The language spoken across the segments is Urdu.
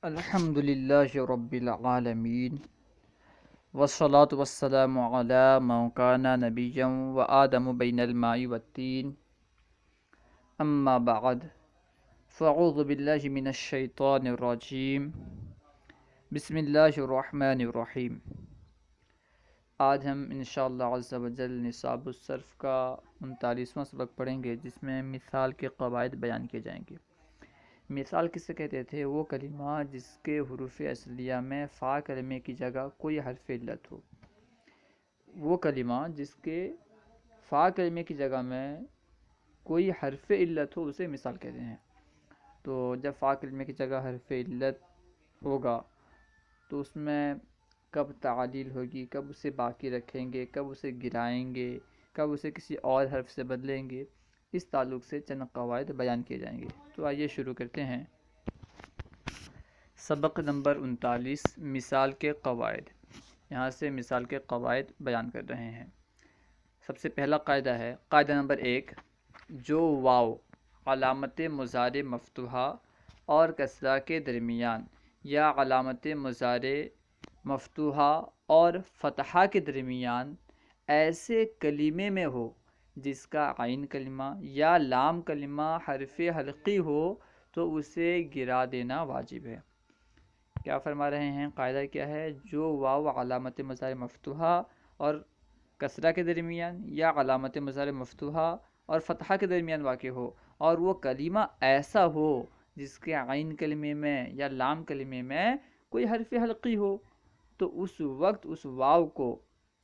الحمد للہ رب العالمین والصلاة والسلام علی من کان نبیا وآدم بین الماء والطین اما بعد فاعوذ باللہ من الشیطان الرجیم بسم اللہ الرحمن الرحیم۔ آج ہم انشاءاللہ عز و جل نصاب الصرف کا 39واں سبق پڑھیں گے، جس میں مثال کے قواعد بیان کیے جائیں گے۔ مثال کس سے کہتے تھے؟ وہ کلمہ جس کے حروف اصلیہ میں فا کلمے کی جگہ کوئی حرف علت ہو۔ وہ کلمہ جس کے فا کلمے کی جگہ میں کوئی حرف علت ہو اسے مثال کہتے ہیں۔ تو جب فا کلمے کی جگہ حرف علت ہوگا تو اس میں کب تعلیل ہوگی، کب اسے باقی رکھیں گے، کب اسے گرائیں گے، کب اسے کسی اور حرف سے بدلیں گے، اس تعلق سے چند قواعد بیان کیے جائیں گے۔ تو آئیے شروع کرتے ہیں۔ سبق نمبر 39، مثال کے قواعد۔ یہاں سے مثال کے قواعد بیان کر رہے ہیں۔ سب سے پہلا قاعدہ ہے، قاعدہ نمبر 1، جو واو علامت مضارع مفتوحہ اور کسرہ کے درمیان یا علامت مضارع مفتوحہ اور فتحہ کے درمیان ایسے کلمے میں ہو جس کا عین کلمہ یا لام کلمہ حرف حلقی ہو تو اسے گرا دینا واجب ہے۔ کیا فرما رہے ہیں؟ قاعدہ کیا ہے؟ جو واو علامت مضارع مفتوحہ اور کسرہ کے درمیان یا علامت مضارع مفتوحہ اور فتحہ کے درمیان واقع ہو اور وہ کلمہ ایسا ہو جس کے عین کلمے میں یا لام کلمے میں کوئی حرف حلقی ہو تو اس وقت اس واو کو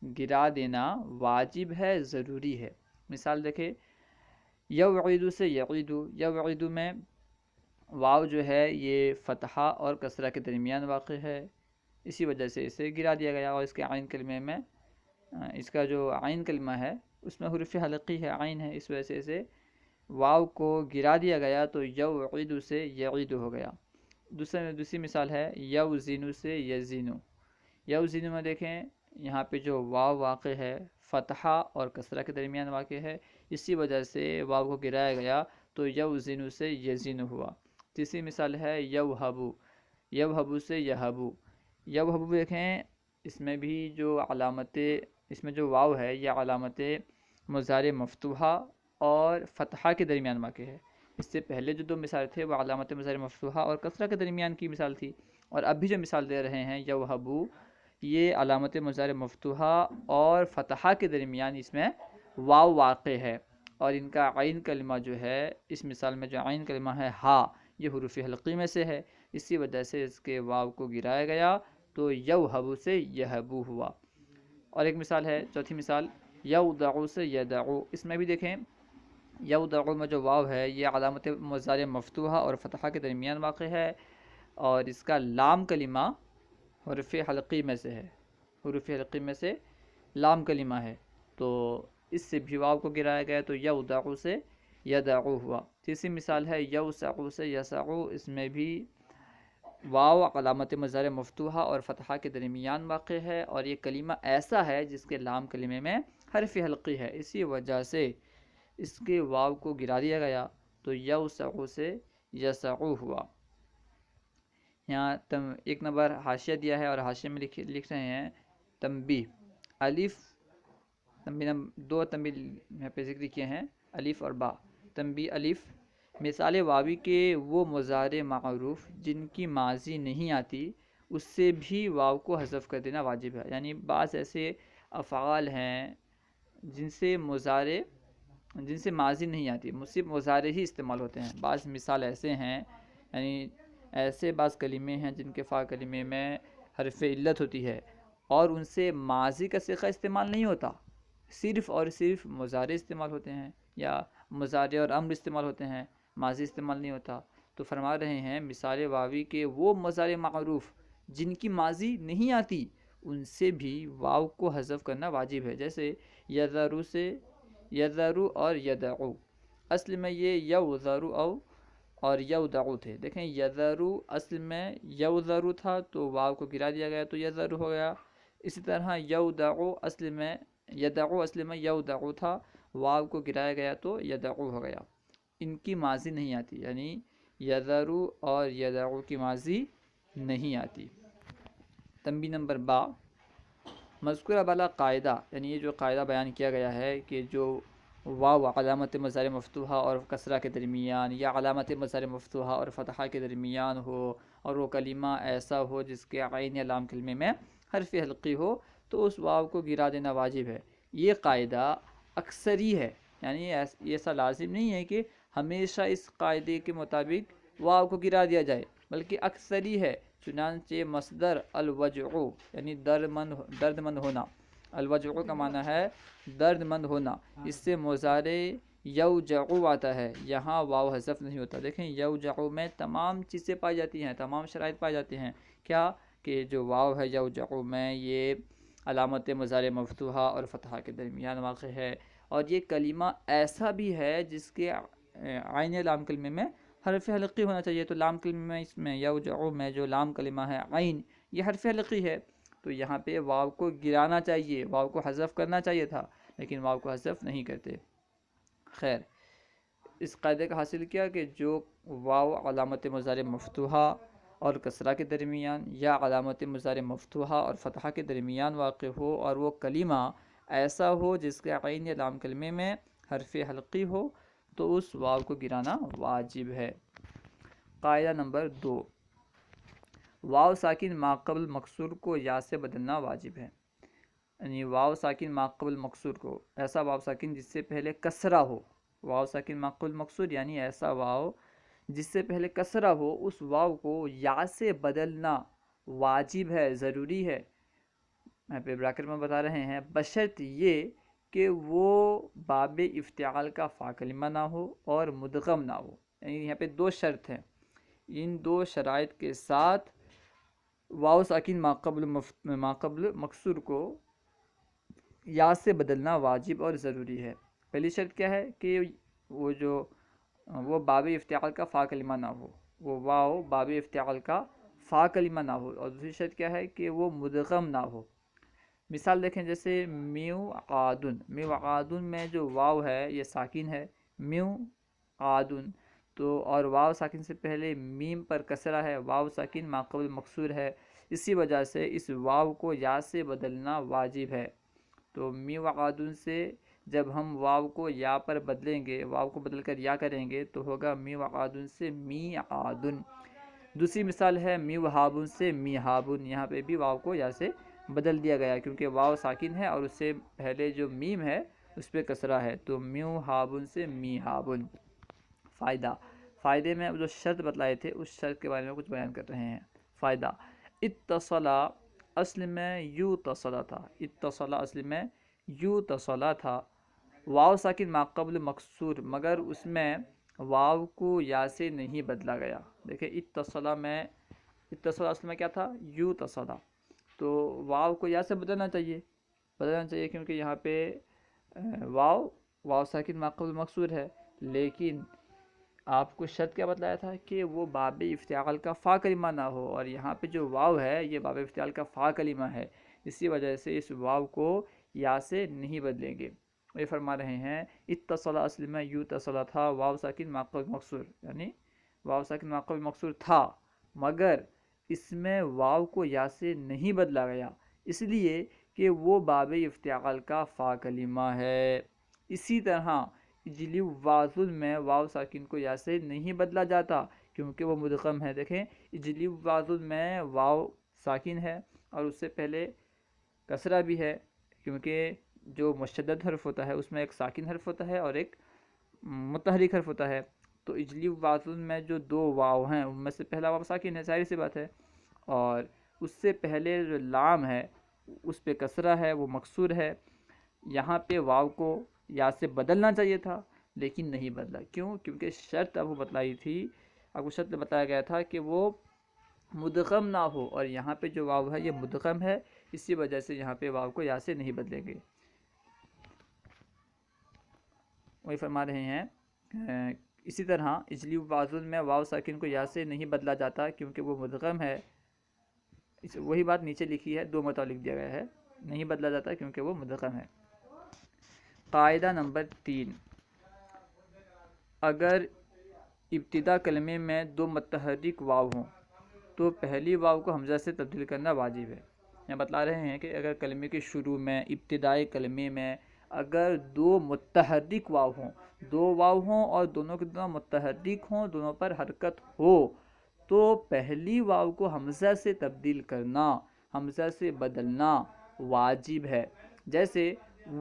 گرا دینا واجب ہے، ضروری ہے۔ مثال دیکھیں، یوعید سے یعیدو، یوعید میں واو جو ہے یہ فتحہ اور کسرہ کے درمیان واقع ہے، اسی وجہ سے اسے گرا دیا گیا، اور اس کے عین کلمے میں اس کا جو عین کلمہ ہے اس میں حرف حلقی ہے، عین ہے، اس وجہ سے اسے واو کو گرا دیا گیا تو یوعید سے یعید ہو گیا۔ دوسری مثال ہے یوزینو سے یزینو۔ یوزینو میں دیکھیں یہاں پہ جو واو واقع ہے فتحہ اور کسرہ کے درمیان واقع ہے، اسی وجہ سے واو کو گرایا گیا تو یوزینو سے یزینو ہوا۔ تیسری مثال ہے یوہبو، یوہبو سے یہبو۔ یوہبو دیکھیں اس میں بھی جو علامت، اس میں جو واو ہے یہ علامت مضارع مفتوحہ اور فتحہ کے درمیان واقع ہے۔ اس سے پہلے جو دو مثال تھے وہ علامت مضارع مفتوحہ اور کسرہ کے درمیان کی مثال تھی، اور ابھی جو مثال دے رہے ہیں یوہبو، یہ علامت مضارع مفتوحہ اور فتحہ کے درمیان اس میں واو واقع ہے، اور ان کا عین کلمہ جو ہے اس مثال میں جو عین کلمہ ہے ہا، یہ حروف حلقی میں سے ہے، اسی وجہ سے اس کے واو کو گرایا گیا تو یوہبو سے یہبو ہوا۔ اور ایک مثال ہے، چوتھی مثال یودعو سے یدعو۔ اس میں بھی دیکھیں یودعو میں جو واو ہے یہ علامت مضارع مفتوحہ اور فتحہ کے درمیان واقع ہے، اور اس کا لام کلمہ حرف حلقی میں سے ہے، حروف حلقی میں سے لام کلمہ ہے، تو اس سے بھی واو کو گرایا گیا تو یودعو سے یدعو ہوا۔ تیسری مثال ہے یوسعو سے یسعو۔ اس میں بھی واو علامت مضارع مفتوحہ اور فتحہ کے درمیان واقع ہے، اور یہ کلمہ ایسا ہے جس کے لام کلمے میں حرف حلقی ہے، اسی وجہ سے اس کے واو کو گرا دیا گیا تو یوسعو سے یسعو ہوا۔ یہاں ایک نمبر حاشیہ دیا ہے، اور حاشیہ میں لکھ رہے ہیں تنبیہ، الف تنبیہ دو تنبیہ یہاں پہ ذکر کیے ہیں، الف اور با۔ تنبیہ الف، مثال واوی کے وہ مضارع معروف جن کی ماضی نہیں آتی اس سے بھی واو کو حذف کر دینا واجب ہے۔ یعنی بعض ایسے افعال ہیں جن سے ماضی نہیں آتی، صرف مضارع ہی استعمال ہوتے ہیں۔ بعض مثال ایسے ہیں، یعنی ایسے بعض کلمے ہیں جن کے فا کلمے میں حرف علت ہوتی ہے اور ان سے ماضی کا صیغہ استعمال نہیں ہوتا، صرف اور صرف مضارع استعمال ہوتے ہیں، یا مضارع اور امر استعمال ہوتے ہیں، ماضی استعمال نہیں ہوتا۔ تو فرما رہے ہیں مثال واوی کے وہ مضارع معروف جن کی ماضی نہیں آتی ان سے بھی واو کو حذف کرنا واجب ہے، جیسے یذرو سے یذرو اور یدعو۔ اصل میں یہ یوذرو اور یودعو تھے۔ دیکھیں یذرو اصل میں یوذرو تھا تو واو کو گرا دیا گیا تو یذرو ہو گیا۔ اسی طرح یودعو اصل میں یودعو تھا، واو کو گرایا گیا تو یدعو ہو گیا۔ ان کی ماضی نہیں آتی، یعنی یذرو اور یدعو کی ماضی نہیں آتی۔ تنبیہ نمبر با، مذکورہ بالا قاعدہ، یعنی یہ جو قاعدہ بیان کیا گیا ہے کہ جو واو علامت مضارع مفتوحہ اور کسرہ کے درمیان یا علامت مضارع مفتوحہ اور فتحہ کے درمیان ہو، اور وہ کلمہ ایسا ہو جس کے عین یا لام کلمے میں حرف حلقی ہو، تو اس واو کو گرا دینا واجب ہے۔ یہ قاعدہ اکثری ہے، یعنی ایسا لازم نہیں ہے کہ ہمیشہ اس قاعدے کے مطابق واو کو گرا دیا جائے، بلکہ اکثری ہے۔ چنانچہ مصدر الوجع یعنی درد مند ہونا، الوجع کا معنی ہے درد مند ہونا، اس سے مضارع یوجع آتا ہے، یہاں واو حذف نہیں ہوتا۔ دیکھیں یوجع میں تمام چیزیں پائی جاتی ہیں، تمام شرائط پائی جاتی ہیں، کیا کہ جو واو ہے یوجع میں یہ علامت مضارع مفتوحہ اور فتحہ کے درمیان واقع ہے، اور یہ کلمہ ایسا بھی ہے جس کے عین لام کلمے میں حرف حلقی ہونا چاہیے۔ تو لام کلمے میں اس میں یوجع میں جو لام کلمہ ہے عین، یہ حرف حلقی ہے، تو یہاں پہ واو کو گرانا چاہیے، واو کو حذف کرنا چاہیے تھا، لیکن واو کو حذف نہیں کرتے۔ خیر، اس قاعدے کا حاصل کیا کہ جو واو علامت مضارع مفتوحہ اور کسرہ کے درمیان یا علامت مضارع مفتوحہ اور فتحہ کے درمیان واقع ہو، اور وہ کلمہ ایسا ہو جس کے عین یا لام کلمے میں حرف حلقی ہو، تو اس واو کو گرانا واجب ہے۔ قاعدہ نمبر 2، واو ساکن ما قبل مکسور کو یا سے بدلنا واجب ہے۔ یعنی واو ساکن ما قبل مکسور کو، ایسا واو ساکن جس سے پہلے کسرہ ہو، واو ساکن ما قبل مکسور یعنی ایسا واو جس سے پہلے کسرہ ہو، اس واو کو یا سے بدلنا واجب ہے، ضروری ہے۔ یہاں پہ براکٹ میں بتا رہے ہیں بشرط یہ کہ وہ باب افتعال کا فا کلمہ نہ ہو اور مدغم نہ ہو، یعنی یہاں پہ دو شرط ہیں، ان دو شرائط کے ساتھ واو ساکن ما قبل مکسور کو یا سے بدلنا واجب اور ضروری ہے۔ پہلی شرط کیا ہے کہ وہ باب افتعال کا فا کلمہ نہ ہو، وہ واو باب افتعال کا فا کلمہ نہ ہو، اور دوسری شرط کیا ہے کہ وہ مدغم نہ ہو۔ مثال دیکھیں، جیسے میو عادن میں جو واو ہے یہ ساکن ہے، میو عادن، تو اور واو ساکن سے پہلے میم پر کسرہ ہے، واو ساکن ما قبل مکسور ہے، اسی وجہ سے اس واو کو یا سے بدلنا واجب ہے۔ تو میو عادن سے جب ہم واو کو یا پر بدلیں گے، واو کو بدل کر یا کریں گے، تو ہوگا میو عادن سے می عادن۔ دوسری مثال ہے میو ہابن سے می ہابن، یہاں پہ بھی واو کو یا سے بدل دیا گیا کیونکہ واو ساکن ہے اور اس سے پہلے جو میم ہے اس پہ کسرہ ہے، تو میو ہابن سے می ہابن۔ فائدے میں جو شرط بتلائے تھے اس شرط کے بارے میں کچھ بیان کر رہے ہیں۔ فائدہ، اتصلا اصل میں یو تصلا تھا، اتصلا اصل میں یو تصلا تھا، واو ساکن ما قبل مکسور، مگر اس میں واو کو یا سے نہیں بدلا گیا۔ دیکھیں اتصلا اصل میں کیا تھا، یو تصلا، تو واو کو یا سے بدلنا چاہیے کیونکہ یہاں پہ واو ساکن ما قبل مکسور ہے، لیکن آپ کو شرط کیا بتلایا تھا کہ وہ باب افتعال کا فا کلمہ نہ ہو، اور یہاں پہ جو واو ہے یہ باب افتعال کا فا کلمہ ہے، اسی وجہ سے اس واو کو یا سے نہیں بدلیں گے۔ یہ فرما رہے ہیں اتصلا اصل میں یو تصلا تھا، واو ساکن ما قبل مکسور، یعنی واو ساکن ما قبل مکسور تھا، مگر اس میں واو کو یا سے نہیں بدلا گیا، اس لیے کہ وہ باب افتعال کا فا کلمہ ہے۔ اسی طرح اجلی واضل میں واو ساکن کو یا سے نہیں بدلا جاتا کیونکہ وہ مدغم ہے۔ دیکھیں اجلی واضل میں واو ساکن ہے اور اس سے پہلے کسرہ بھی ہے، کیونکہ جو مشدد حرف ہوتا ہے اس میں ایک ساکن حرف ہوتا ہے اور ایک متحرک حرف ہوتا ہے، تو اجلی واضل میں جو دو واو ہیں ان میں سے پہلا واو ساکن ہے، ظاہر سی بات ہے، اور اس سے پہلے جو لام ہے اس پہ کسرہ ہے، وہ مکسور ہے۔ یہاں پہ واو کو یا سے بدلنا چاہیے تھا لیکن نہیں بدلا، کیوں؟ کیونکہ شرط آپ کو بتلائی تھی، آپ کو شرط بتایا گیا تھا کہ وہ مدغم نہ ہو، اور یہاں پہ جو واو ہے یہ مدغم ہے، اسی وجہ سے یہاں پہ واو کو یا سے نہیں بدلیں گے۔ وہی فرما رہے ہیں اسی طرح اجلی واضل میں واو ساکن کو یا سے نہیں بدلا جاتا کیونکہ وہ مدغم ہے، وہی بات نیچے لکھی ہے، دو مرتبہ لکھ دیا گیا ہے، نہیں بدلا جاتا کیونکہ وہ مدغم ہے۔ قاعدہ نمبر 3، اگر ابتدا کلمے میں دو متحرک واو ہوں تو پہلی واو کو حمزہ سے تبدیل کرنا واجب ہے۔ یہ بتلا رہے ہیں کہ اگر کلمے کے شروع میں، ابتدائی کلمے میں اگر دو متحرک واو ہوں، دو واو ہوں اور دونوں کے دونوں متحرک ہوں، دونوں پر حرکت ہو، تو پہلی واو کو حمزہ سے تبدیل کرنا، حمزہ سے بدلنا واجب ہے۔ جیسے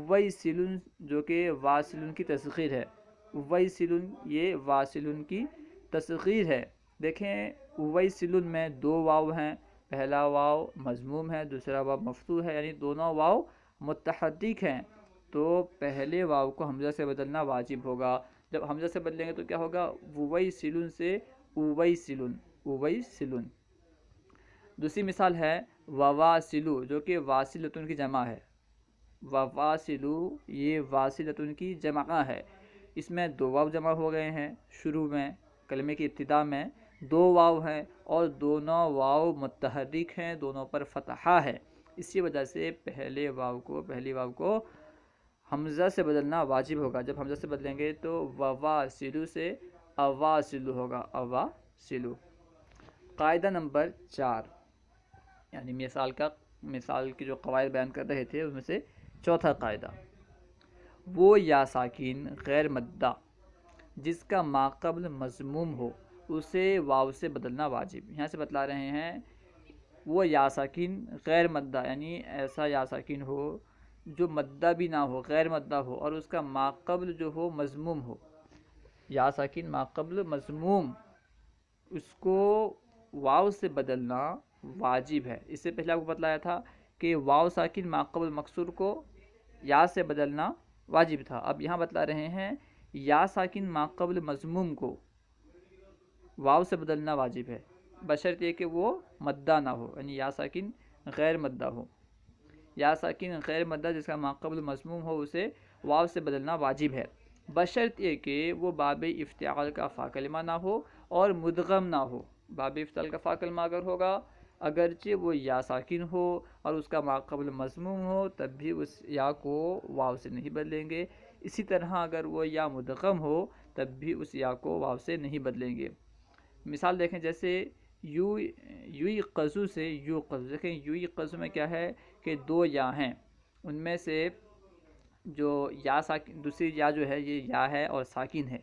ویسلن جو کہ واصلن کی تصغیر ہے، ویسلن یہ واصلن کی تصغیر ہے۔ دیکھیں ویسلن میں دو واو ہیں، پہلا واو مضموم ہے، دوسرا واو مفتوح ہے، یعنی دونوں واو متحرک ہیں، تو پہلے واو کو حمزہ سے بدلنا واجب ہوگا۔ جب حمزہ سے بدلیں گے تو کیا ہوگا؟ ویسلن سے اویسلن، اویسلن۔ دوسری مثال ہے وواسلو جو کہ واصلتن کی جمع ہے، وواسلو یہ واصلتن کی جمع ہے۔ اس میں دو واو جمع ہو گئے ہیں، شروع میں کلمے کی ابتدا میں دو واو ہیں اور دونوں واو متحرک ہیں، دونوں پر فتحہ ہے، اسی وجہ سے پہلی واو کو حمزہ سے بدلنا واجب ہوگا۔ جب حمزہ سے بدلیں گے تو وواسلو سے اواسلو ہوگا، اواسلو۔ قاعدہ نمبر 4، یعنی مثال کی جو قواعد بیان کر رہے تھے ان میں سے چوتھا قاعدہ، وہ یا ساکن غیر مدہ جس کا ماقبل مضموم ہو اسے واو سے بدلنا واجب۔ یہاں سے بتلا رہے ہیں وہ یا ساکن غیر مدہ، یعنی ایسا یا ساکن ہو جو مدہ بھی نہ ہو، غیر مدہ ہو، اور اس کا ماقبل جو ہو مضموم ہو۔ یا ساکن ماقبل مضموم، اس کو واو سے بدلنا واجب ہے۔ اس سے پہلے آپ کو بتلایا تھا کہ واو ساکن ماقبل مکسور کو یا سے بدلنا واجب تھا۔ اب یہاں بتلا رہے ہیں یا ساکن ماقبل مضموم کو واو سے بدلنا واجب ہے، بشرط یہ کہ وہ مدہ نہ ہو، یعنی یا ساکن غیر مدہ ہو۔ یا ساکن غیر مدہ جس کا ماقبل مضموم ہو اسے واو سے بدلنا واجب ہے، بشرط یہ کہ وہ باب افتعال کا فا کلمہ نہ ہو اور مدغم نہ ہو۔ باب افتعال کا فا کلمہ اگر ہوگا، اگرچہ وہ یا ساکن ہو اور اس کا ماقبل مضموم ہو، تب بھی اس یا کو واو سے نہیں بدلیں گے۔ اسی طرح اگر وہ یا مدغم ہو تب بھی اس یا کو واو سے نہیں بدلیں گے۔ مثال دیکھیں، جیسے یوئی قزو سے یو قزو، دیکھیں یوئی قزو میں کیا ہے کہ دو یا ہیں، ان میں سے جو یا ساکن، دوسری یا جو ہے یہ یا ہے اور ساکن ہے،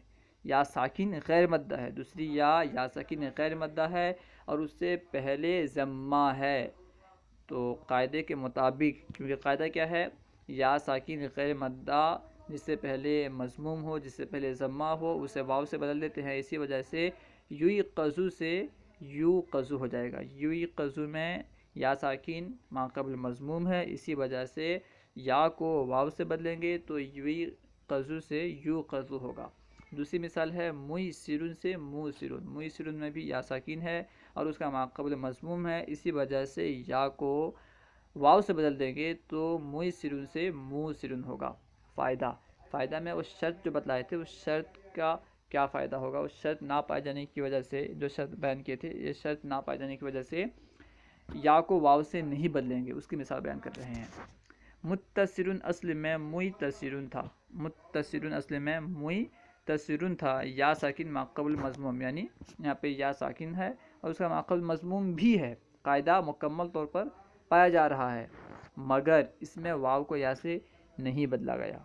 یا ساکن غیر مدہ ہے، دوسری یا ساکن غیر مدہ ہے اور اس سے پہلے ضمہ ہے۔ تو قاعدے کے مطابق، کیونکہ قاعدہ کیا ہے، یا ساکن غیر مدہ جس سے پہلے مضموم ہو، جس سے پہلے ضمہ ہو، اسے واو سے بدل دیتے ہیں، اسی وجہ سے یوئی قزو سے یو قزو ہو جائے گا۔ یوئی قزو میں یا ساکن ماقبل مضموم ہے، اسی وجہ سے یا کو واو سے بدلیں گے تو یوئی قزو سے یو قزو ہوگا۔ دوسری مثال ہے موئی سرون سے مو سرون، موئی سرون میں بھی یا ساکن ہے اور اس کا ماقبل مضموم ہے، اسی وجہ سے یا کو واو سے بدل دیں گے تو موئی سرون سے مو سرون ہوگا۔ فائدہ میں اس شرط جو بتلائے تھے، اس شرط کا کیا فائدہ ہوگا؟ اس شرط نہ پائے جانے کی وجہ سے، جو شرط بیان کیے تھے، یہ شرط نہ پائے جانے کی وجہ سے یا کو واو سے نہیں بدلیں گے، اس کی مثال بیان کر رہے ہیں۔ متصرن اصل میں موئی تصرن تھا، متصرن اصل میں موئی تصرن تھا، یا ساکن ماقبل مضموم، یعنی یہاں پہ یا ساکن ہے اور اس کا ماقبل مضموم بھی ہے، قاعدہ مکمل طور پر پایا جا رہا ہے، مگر اس میں واو کو یا سے نہیں بدلا گیا۔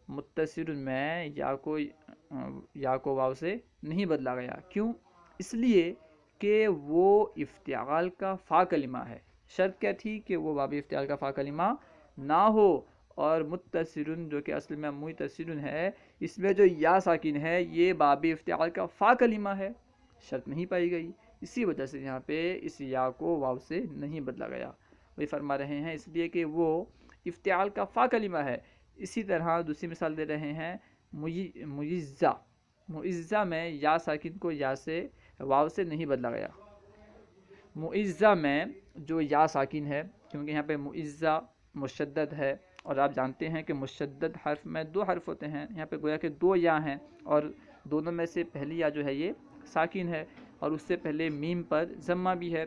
متصرن میں یا کو واو سے نہیں بدلا گیا، کیوں؟ اس لیے کہ وہ افتعال کا فا کلمہ ہے۔ شرط کیا تھی؟ کہ وہ باب افتعال کا فا کلمہ نہ ہو، اور متصرن جو کہ اصل میں متصرن ہے، اس میں جو یا ساکن ہے یہ باب افتعال کا فا کلمہ ہے، شرط نہیں پائی گئی، اسی وجہ سے یہاں پہ اس یا کو واو سے نہیں بدلا گیا۔ وہی فرما رہے ہیں اس لیے کہ وہ افتعال کا فا کلمہ ہے۔ اسی طرح دوسری مثال دے رہے ہیں معزہ، معزہ میں یا ساکن کو یا سے واو سے نہیں بدلا گیا۔ معزہ میں جو یا ساکن ہے، کیونکہ یہاں پہ معزہ مشدد ہے اور آپ جانتے ہیں کہ مشدد حرف میں دو حرف ہوتے ہیں، یہاں پہ گویا کہ دو یا ہیں اور دونوں میں سے پہلی یا جو ہے یہ ساکن ہے اور اس سے پہلے میم پر ضمہ بھی ہے،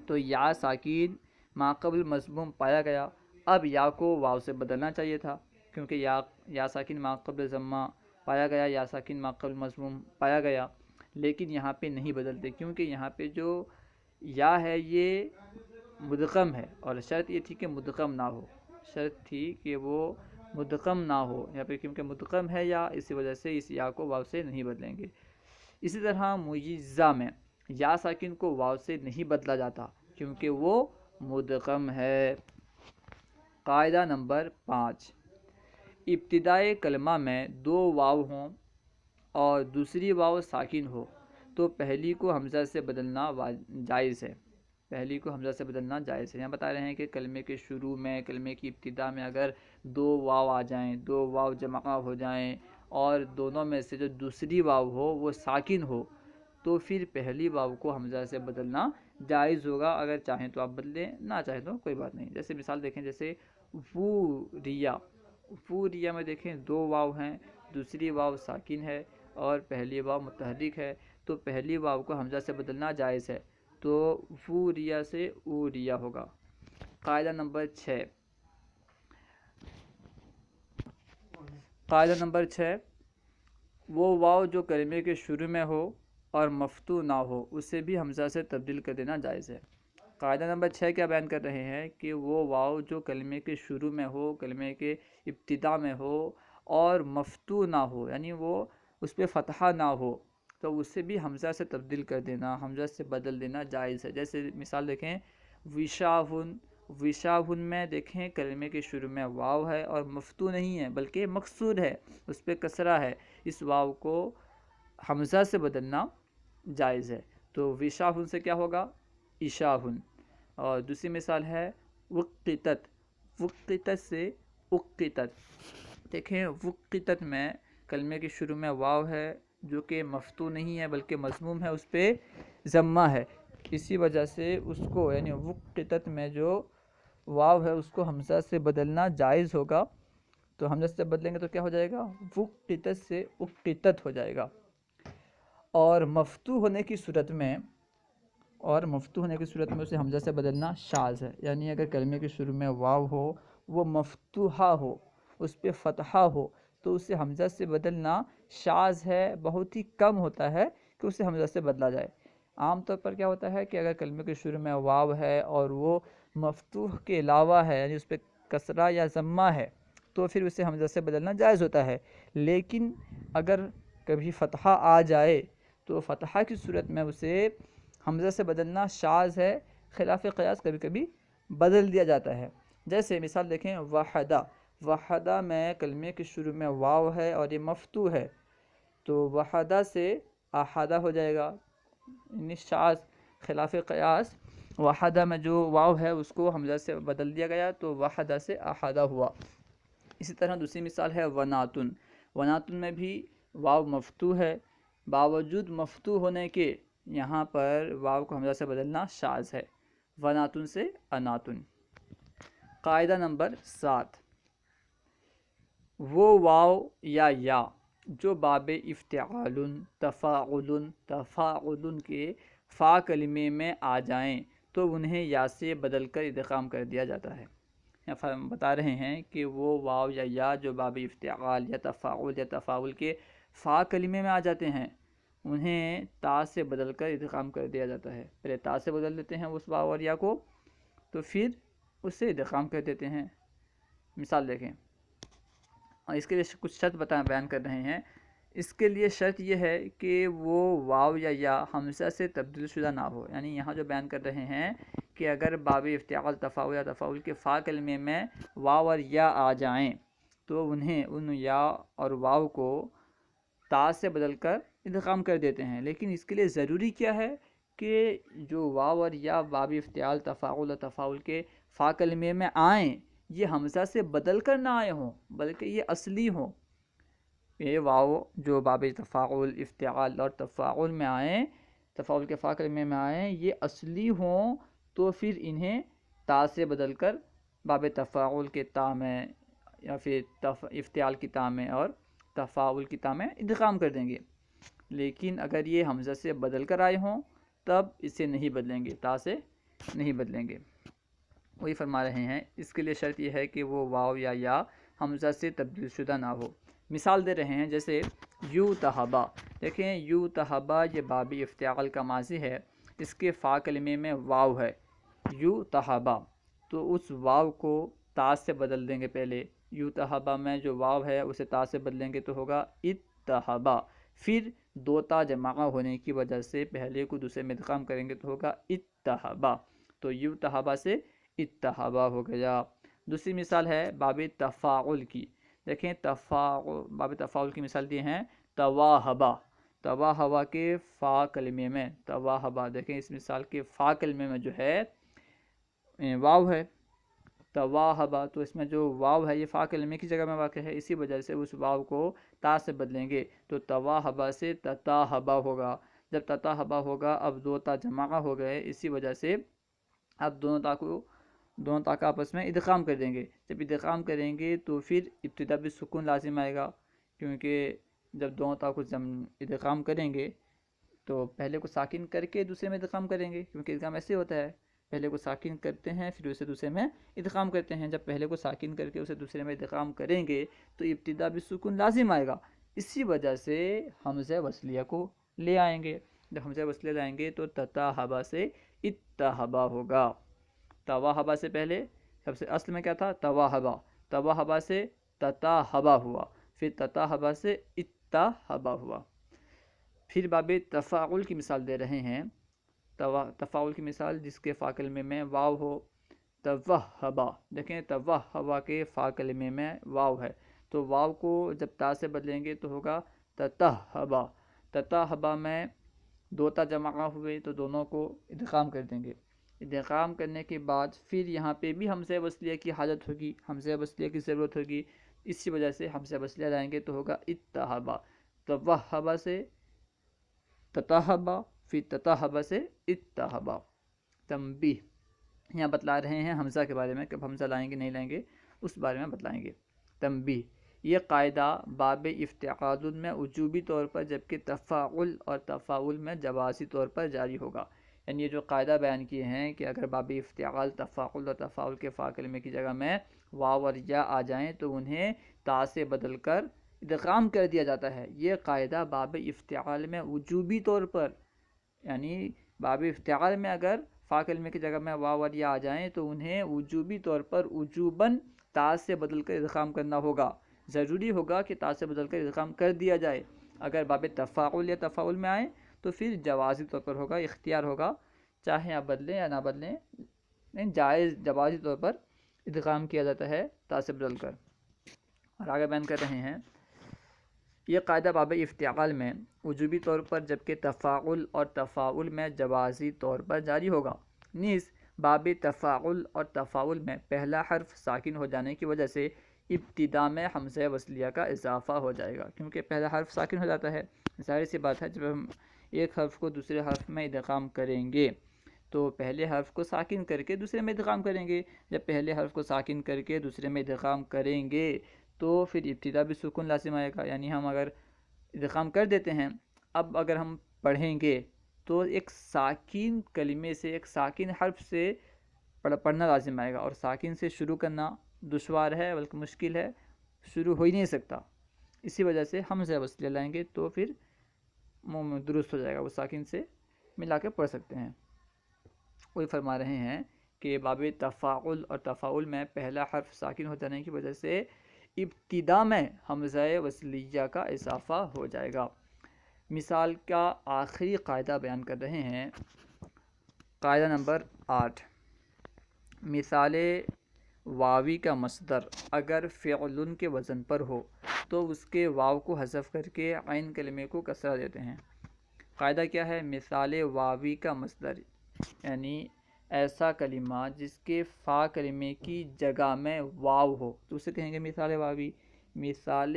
تو یا ساکن ماقبل مضموم پایا گیا۔ اب یا کو واو سے بدلنا چاہیے تھا، کیونکہ یا ساکن ماقبل ضمہ پایا گیا، یا ساکن ماقبل مضموم پایا گیا، لیکن یہاں پہ نہیں بدلتے، کیونکہ یہاں پہ جو یا ہے یہ مدغم ہے، اور شرط یہ تھی کہ مدغم نہ ہو، شرط تھی کہ وہ مدغم نہ ہو، یہاں پہ کیونکہ مدغم ہے یا، اسی وجہ سے اس یا کو واو سے نہیں بدلیں گے۔ اسی طرح میزہ میں یا ساکن کو واو سے نہیں بدلا جاتا کیونکہ وہ مدغم ہے۔ قاعدہ نمبر 5، ابتدائے کلمہ میں 2 واو ہوں اور دوسری واو ساکن ہو تو پہلی کو حمزہ سے بدلنا جائز ہے، پہلی کو حمزہ سے بدلنا جائز ہے۔ یہاں بتا رہے ہیں کہ کلمے کے شروع میں، کلمے کی ابتدا میں اگر 2 واو آ جائیں، 2 واو جمع ہو جائیں اور دونوں میں سے جو دوسری واو ہو وہ ساکن ہو تو پھر پہلی واو کو حمزہ سے بدلنا جائز ہوگا، اگر چاہیں تو آپ بدلیں، نہ چاہیں تو کوئی بات نہیں۔ جیسے مثال دیکھیں، جیسے ووریا، ووریا میں دیکھیں 2 واو ہیں، دوسری واو ساکن ہے اور پہلی واو متحرک ہے، تو پہلی واو کو حمزہ سے بدلنا جائز ہے، تو ووریا سے اوریا ہوگا۔ قاعدہ نمبر 6، قاعدہ نمبر 6، وہ واو جو کلمے کے شروع میں ہو اور مفتوح نہ ہو اسے بھی حمزہ سے تبدیل کر دینا جائز ہے۔ قاعدہ نمبر 6 کیا بیان کر رہے ہیں کہ وہ واو جو کلمے کے شروع میں ہو، کلمے کے ابتدا میں ہو اور مفتوح نہ ہو، یعنی وہ اس پہ فتحہ نہ ہو، تو اسے بھی حمزہ سے تبدیل کر دینا، حمزہ سے بدل دینا جائز ہے۔ جیسے مثال دیکھیں، وشاہن، وشاہن میں دیکھیں کلمے کے شروع میں واو ہے اور مفتوح نہیں ہے بلکہ مکسور ہے، اس پہ کسرہ ہے، اس واو کو حمزہ سے بدلنا جائز ہے، تو وشاہن سے کیا ہوگا؟ اشاہن۔ اور دوسری مثال ہے وقتت، وقتت سے اقتت، دیکھیں وقتت میں کلمے کے شروع میں واو ہے جو کہ مفتوح نہیں ہے بلکہ مضموم ہے، اس پہ ضمہ ہے، اسی وجہ سے اس کو یعنی وقتت میں جو واو ہے اس کو حمزہ سے بدلنا جائز ہوگا، تو حمزہ سے بدلیں گے تو کیا ہو جائے گا؟ وقتت سے اقتت ہو جائے گا۔ اور مفتوح ہونے کی صورت میں، اور مفتوح ہونے کی صورت میں اسے حمزہ سے بدلنا شاذ ہے، یعنی اگر کلمے کے شروع میں واو ہو، وہ مفتوحہ ہو، اس پہ فتحہ ہو، تو اسے حمزہ سے بدلنا شاذ ہے، بہت ہی کم ہوتا ہے کہ اسے حمزہ سے بدلا جائے۔ عام طور پر کیا ہوتا ہے کہ اگر کلمے کے شروع میں واو ہے اور وہ مفتوح کے علاوہ ہے، یعنی اس پہ کسرہ یا ضمہ ہے، تو پھر اسے حمزہ سے بدلنا جائز ہوتا ہے، لیکن اگر کبھی فتحہ آ جائے تو فتحہ کی صورت میں اسے حمزہ سے بدلنا شاذ ہے، خلاف قیاس کبھی کبھی بدل دیا جاتا ہے۔ جیسے مثال دیکھیں، وحدہ، وحدہ میں کلمے کے شروع میں واو ہے اور یہ مفتوح ہے، تو وحدہ سے احدہ ہو جائے گا، یعنی شاذ خلاف قیاس وحدہ میں جو واو ہے اس کو حمزہ سے بدل دیا گیا تو وحدہ سے احدہ ہوا۔ اسی طرح دوسری مثال ہے وناتن، وناتن میں بھی واو مفتوح ہے، باوجود مفتوح ہونے کے یہاں پر واو کو حمزہ سے بدلنا شاذ ہے، وناتن سے اناتن۔ قاعدہ نمبر 7، وہ واو یا جو باب افتعال، تفاعل کے فا کلمے میں آ جائیں تو انہیں یا سے بدل کر ادغام کر دیا جاتا ہے۔ یہاں بتا رہے ہیں کہ وہ واو یا جو باب افتعال یا تفاعل کے فا کلمے میں آ جاتے ہیں انہیں تا سے بدل کر ادغام کر دیا جاتا ہے، پہلے تا سے بدل دیتے ہیں اس واو اور یا کو، تو پھر اسے ادغام کر دیتے ہیں۔ مثال دیکھیں، اور اس کے لیے کچھ شرط بیان کر رہے ہیں۔ اس کے لیے شرط یہ ہے کہ وہ واو یا حمزہ سے تبدیل شدہ نہ ہو، یعنی یہاں جو بیان کر رہے ہیں کہ اگر باب افتعال تفاعل یا تفاعل کے فا کلمے میں واو اور یا آ جائیں تو انہیں ان یا اور واو کو تا سے بدل کر ادغام کر دیتے ہیں، لیکن اس کے لیے ضروری کیا ہے کہ جو واو اور یا باب افتعال تفاعل و تفاعل کے فا کلمے میں آئیں یہ حمزہ سے بدل کر نہ آئے ہوں بلکہ یہ اصلی ہوں، یہ واو جو باب تفاعل، افتعال اور تفاعل میں آئیں، تفاعل کے فا کلمے میں آئیں، یہ اصلی ہوں، تو پھر انہیں تا سے بدل کر باب تفاعل کے تا میں یا پھر افتعال کی تا میں اور تفاعل کی تا میں ادغام کر دیں گے، لیکن اگر یہ حمزہ سے بدل کر آئے ہوں تب اسے نہیں بدلیں گے، تا سے نہیں بدلیں گے۔ وہی فرما رہے ہیں اس کے لیے شرط یہ ہے کہ وہ واو یا حمزہ سے تبدیل شدہ نہ ہو۔ مثال دے رہے ہیں، جیسے یو تہبا، دیکھیں یو تہبا یہ باب افتعال کا ماضی ہے، اس کے فا کلمے میں واو ہے یو تہابا، تو اس واو کو تا سے بدل دیں گے پہلے، یو تہابا میں جو واو ہے اسے تا سے بدلیں گے تو ہوگا اتہابا، پھر دو تا جمع ہونے کی وجہ سے پہلے کو دوسرے میں ادغام کریں گے تو ہوگا اتہابا، تو یو تہابا سے اتہابا ہو گیا۔ دوسری مثال ہے باب تفاعل کی، دیکھیں باب تفاعل کی مثال دی ہیں تواہبا، تواہبا کے فا کلمے میں، تواہبا دیکھیں اس مثال کے فا کلمے میں جو ہے واو ہے تواہبا، تو اس میں جو واو ہے یہ فا کلمے کی جگہ میں واقع ہے، اسی وجہ سے اس واو کو تا سے بدلیں گے تو تواہبا سے تتاہبا ہوگا، جب تتاہبا ہوگا اب دو تا جمع ہو گئے، اسی وجہ سے اب دونوں تا کا آپس میں ادغام کر دیں گے، جب ادغام کریں گے تو پھر ابتدا بھی سکون لازم آئے گا، کیونکہ جب دونوں تا کو ادغام کریں گے تو پہلے کو ساکن کر کے دوسرے میں ادغام کریں گے، کیونکہ ادغام ایسے ہوتا ہے، پہلے کو ساکن کرتے ہیں پھر اسے دوسرے میں ادغام کرتے ہیں، جب پہلے کو ساکن کر کے اسے دوسرے میں ادغام کریں گے تو ابتدا بھی سکون لازم آئے گا، اسی وجہ سے حمزہ وصلیہ کو لے آئیں گے، جب حمزہ وصلیہ لائیں گے تو تتاہبا سے اتہبا ہوگا، تواہبا سے پہلے سب سے اصل میں کیا تھا تواہبا، تواہبا سے تتاہبا ہوا، پھر تتاہبا سے اتہبا ہوا۔ پھر باب تفاعل کی مثال دے رہے ہیں، تفاعل کی مثال جس کے فا کلمے میں واو ہو، توہبا، دیکھیں توہبا کے فا کلمے میں واو ہے تو واو کو جب تا سے بدلیں گے تو ہوگا تتہبا، تتہبا میں دو تا جمع ہوئے تو دونوں کو ادغام کر دیں گے، ادغام کرنے کے بعد پھر یہاں پہ بھی حمزہ وصلیہ کی حاجت ہوگی، حمزہ وصلیہ کی ضرورت ہوگی، اسی وجہ سے حمزہ وصلیہ لائیں گے تو ہوگا اتہبا، توہبا سے تتہبا، پھر تتہبا سے اتہبا۔ تنبیہ، یہاں بتلا رہے ہیں حمزہ کے بارے میں، کب حمزہ لائیں گے نہیں لائیں گے اس بارے میں بتلائیں گے۔ تنبیہ، یہ قاعدہ باب افتعال میں وجوبی طور پر جبکہ تفاعل اور تفاعل میں جوازی طور پر جاری ہوگا، یعنی یہ جو قاعدہ بیان کیے ہیں کہ اگر باب افتعال تفاعل اور تفاعل کے فا کلمے کی جگہ میں واو اور یا آ جائیں تو انہیں تا سے بدل کر ادغام کر دیا جاتا ہے، یہ قاعدہ باب افتعال میں وجوبی طور پر، یعنی باب افتعال میں اگر فا کلمے کی جگہ میں واو اور یا آ جائیں تو انہیں وجوبی طور پر وجوباً تا سے بدل کر ادغام کرنا ہوگا، ضروری ہوگا کہ تا سے بدل کر ادغام کر دیا جائے، اگر باب تفاعل یا تفاعل میں آئیں تو پھر جوازی طور پر ہوگا، اختیار ہوگا، چاہے آپ بدلیں یا نہ بدلیں، نہیں جائز جوازی طور پر ادغام کیا جاتا ہے تا سے بدل کر۔ اور آگے بیان کر رہے ہیں یہ قاعدہ باب افتعال میں وجوبی طور پر جبکہ تفاعل اور تفاعل میں جوازی طور پر جاری ہوگا، نیز باب تفاعل اور تفاعل میں پہلا حرف ساکن ہو جانے کی وجہ سے ابتدا میں حمزہ وصلیہ کا اضافہ ہو جائے گا، کیونکہ پہلا حرف ساکن ہو جاتا ہے، ظاہر سی بات ہے جب ہم ایک حرف کو دوسرے حرف میں ادغام کریں گے تو پہلے حرف کو ساکن کر کے دوسرے میں ادغام کریں گے، جب پہلے حرف کو ساکن کر کے دوسرے میں ادغام کریں گے تو پھر ابتدا بھی سکون لازم آئے گا، یعنی ہم اگر ادغام کر دیتے ہیں، اب اگر ہم پڑھیں گے تو ایک ساکن کلمے سے، ایک ساکن حرف سے پڑھنا لازم آئے گا، اور ساکن سے شروع کرنا دشوار ہے بلکہ مشکل ہے، شروع ہو ہی نہیں سکتا، اسی وجہ سے حمزہ وصلیہ لائیں گے تو پھر درست ہو جائے گا، وہ ساکن سے ملا کے پڑھ سکتے ہیں۔ وہی فرما رہے ہیں کہ باب تفاعل اور تفاعل میں پہلا حرف ساکن ہو جانے کی وجہ سے ابتدا میں حمزہ وصلیہ کا اضافہ ہو جائے گا۔ مثال کا آخری قاعدہ بیان کر رہے ہیں، قاعدہ نمبر 8، مثال واوی کا مصدر اگر فعل کے وزن پر ہو تو اس کے واو کو حذف کر کے عین کلمے کو کسرہ دیتے ہیں۔ قاعدہ کیا ہے؟ مثال واوی کا مصدر یعنی ایسا کلمہ جس کے فا کلمے کی جگہ میں واو ہو تو اسے کہیں گے مثال واوی۔ مثال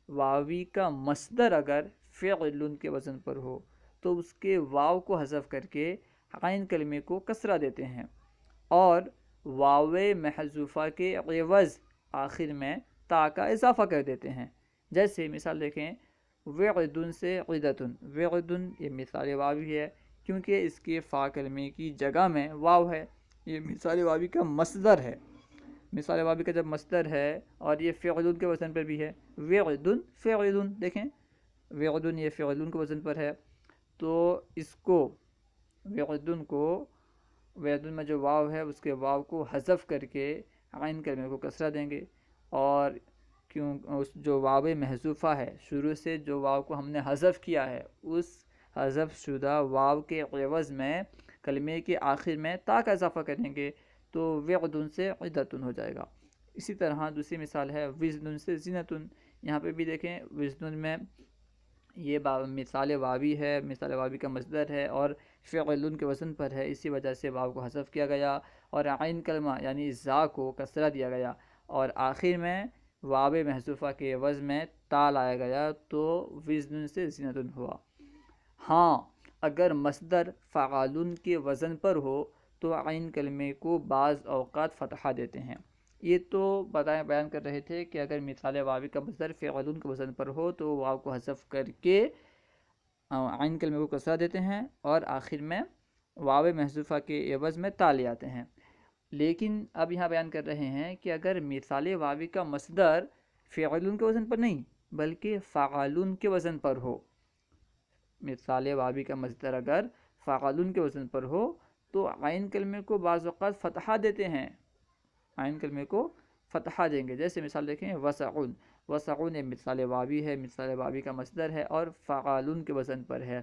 واوی کا مصدر اگر فعل کے وزن پر ہو تو اس کے واو کو حذف کر کے عین کلمے کو کسرہ دیتے ہیں، اور واو محذوفہ کے عوض آخر میں تا کا اضافہ کر دیتے ہیں۔ جیسے مثال دیکھیں، وعدن سے عدتن، وعدن یہ مثال واوی ہے کیونکہ اس کے فا کلمے کی جگہ میں واو ہے، یہ مثال واوی کا مصدر ہے۔ مثال واوی کا جب مصدر ہے اور یہ فعل کے وزن پر بھی ہے، وعدن فعل، دیکھیں وعدن یہ فعل کے وزن پر ہے، تو اس کو وعدن کو، وعدن میں جو واو ہے اس کے واو کو حذف کر کے عین کلمے کو کسرہ دیں گے، اور کیوں اس جو واو محذوفہ ہے شروع سے جو واو کو ہم نے حذف کیا ہے، اس حذف شدہ واو کے عوض میں کلمے کے آخر میں تا کا اضافہ کریں گے تو وعدن سے عدتن ہو جائے گا۔ اسی طرح دوسری مثال ہے وزن سے زینتن، یہاں پہ بھی دیکھیں وزن میں یہ مثال واوی ہے، مثال واوی کا مصدر ہے اور فعل کے وزن پر ہے، اسی وجہ سے واو کو حذف کیا گیا اور عین کلمہ یعنی زا کو کسرہ دیا گیا، اور آخر میں واو محذوفہ کے عوض میں تا لایا گیا تو وزن سے زینتن ہوا۔ ہاں اگر مصدر فعالن کے وزن پر ہو تو عین کلمے کو بعض اوقات فتحہ دیتے ہیں۔ یہ تو بیان کر رہے تھے کہ اگر مثال واوی کا مصدر فعلن کے وزن پر ہو تو واو کو حذف کر کے عین کلمے کو کسرہ دیتے ہیں اور آخر میں واو محذوفہ کے عوض میں تا لے آتے ہیں۔ لیکن اب یہاں بیان کر رہے ہیں کہ اگر مثال واوی کا مصدر فعلن کے وزن پر نہیں بلکہ فعالن کے وزن پر ہو، مثال واوی کا مصدر اگر فعالن کے وزن پر ہو تو عین کلمے کو بعض اوقات فتحہ دیتے ہیں، عین کلمے کو فتحہ دیں گے۔ جیسے مثال دیکھیں وسعن، وسعن ایک مثال واوی ہے، مثال واوی کا مصدر ہے اور فعالن کے وزن پر ہے،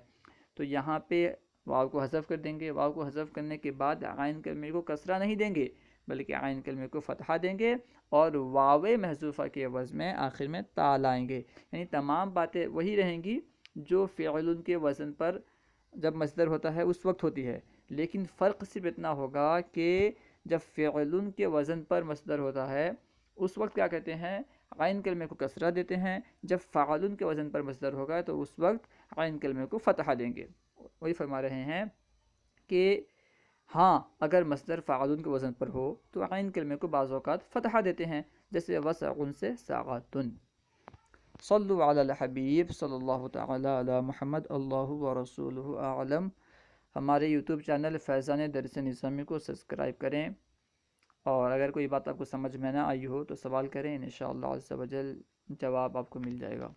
تو یہاں پہ واو کو حذف کر دیں گے۔ واو کو حذف کرنے کے بعد عین کلمے کو کسرہ نہیں دیں گے بلکہ عین کلمے کو فتحہ دیں گے اور واو محذوفہ کے عوض میں آخر میں تا لائیں گے، یعنی تمام باتیں وہی رہیں گی جو فعل کے وزن پر جب مصدر ہوتا ہے اس وقت ہوتی ہے، لیکن فرق صرف اتنا ہوگا کہ جب فعل کے وزن پر مصدر ہوتا ہے اس وقت کیا کہتے ہیں، عین کلمے کو کسرہ دیتے ہیں، جب فعل کے وزن پر مصدر ہوگا تو اس وقت عین کلمے کو فتحہ دیں گے۔ وہی فرما رہے ہیں کہ ہاں اگر مصدر فعل کے وزن پر ہو تو عین کلمے کو بعض اوقات فتحہ دیتے ہیں، جیسے وسعن سے ساعتن۔ صلو علی الحبیب صلی اللہ تعالی علی محمد، اللہ ورسولہ اعلم۔ ہمارے یوٹیوب چینل فیضان درس نظامی کو سبسکرائب کریں، اور اگر کوئی بات آپ کو سمجھ میں نہ آئی ہو تو سوال کریں، انشاءاللہ عز و جل جواب آپ کو مل جائے گا۔